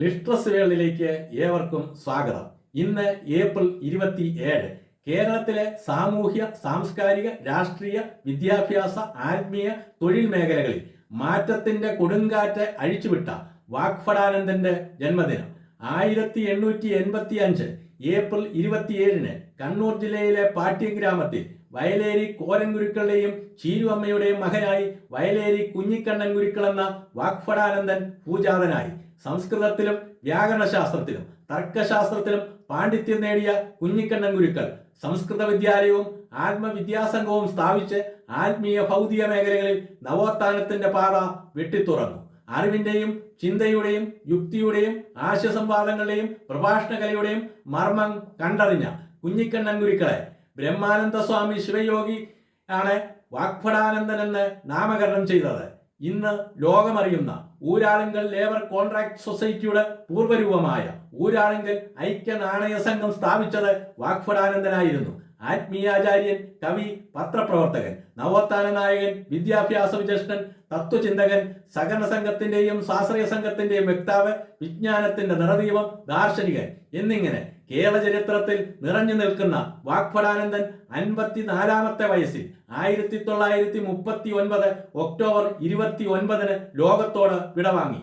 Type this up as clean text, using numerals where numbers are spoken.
Liz Truss വേൾഡിലേക്ക് ഏവർക്കും സ്വാഗതം. ഇന്ന് ഏപ്രിൽ 27. കേരളത്തിലെ സാമൂഹ്യ, സാംസ്കാരിക, രാഷ്ട്രീയ, വിദ്യാഭ്യാസ, ആത്മീയ, തൊഴിൽ മേഖലകളിൽ മാറ്റത്തിന്റെ കൊടുങ്കാറ്റ് അഴിച്ചുവിട്ട വാഗ്ഭടാനന്ദന്റെ ജന്മദിനം. 1885 ഏപ്രിൽ 27 കണ്ണൂർ ജില്ലയിലെ പാട്യം ഗ്രാമത്തിൽ വയലേരി കോരൻ ഗുരുക്കളുടെയും ചീരുവമ്മയുടെയും മകനായി വയലേരി കുഞ്ഞിക്കണ്ണൻ ഗുരുക്കൾ എന്ന വാഗ്ഭടാനന്ദൻ പൂജാതനായി. സംസ്കൃതത്തിലും വ്യാകരണശാസ്ത്രത്തിലും തർക്കശാസ്ത്രത്തിലും പാണ്ഡിത്യം നേടിയ കുഞ്ഞിക്കണ്ണൻ ഗുരുക്കൾ സംസ്കൃത വിദ്യാലയവും ആത്മവിദ്യാസംഘവും സ്ഥാപിച്ച് ആത്മീയ ഭൗതിക മേഖലകളിൽ നവോത്ഥാനത്തിന്റെ പാത വെട്ടിത്തുറന്നു. അറിവിന്റെയും ചിന്തയുടെയും യുക്തിയുടെയും ആശയസംവാദങ്ങളുടെയും പ്രഭാഷണകലയുടെയും മർമ്മം കണ്ടറിഞ്ഞ കുഞ്ഞിക്കണ്ണൻ ഗുരുക്കളെ ബ്രഹ്മാനന്ദ സ്വാമി ശിവയോഗി ആണ് വാഗ്ഭടാനന്ദൻ എന്ന് നാമകരണം ചെയ്തത്. ഇന്ന് ലോകമറിയുന്ന ഊരാളുങ്കൽ ലേബർ കോൺട്രാക്ട് സൊസൈറ്റിയുടെ പൂർവ്വരൂപമായ ഊരാളുങ്കൽ ഐക്യ നാണയ സംഘം സ്ഥാപിച്ചത് വാഗ്ഭടാനന്ദനായിരുന്നു. ആത്മീയാചാര്യൻ, കവി, പത്രപ്രവർത്തകൻ, നവോത്ഥാന നായകൻ, വിദ്യാഭ്യാസ വിചക്ഷണൻ, തത്വചിന്തകൻ, സഹകരണ സംഘത്തിന്റെയും സ്വാശ്രയ സംഘത്തിന്റെയും വക്താവ്, വിജ്ഞാനത്തിന്റെ നിറദീപം, ദാർശനികൻ എന്നിങ്ങനെ കേരള ചരിത്രത്തിൽ നിറഞ്ഞു നിൽക്കുന്ന വാഗ്ഭടാനന്ദൻ 54-ാമത്തെ വയസ്സിൽ 1939 ഒക്ടോബർ 29 ലോകത്തോട് വിടവാങ്ങി.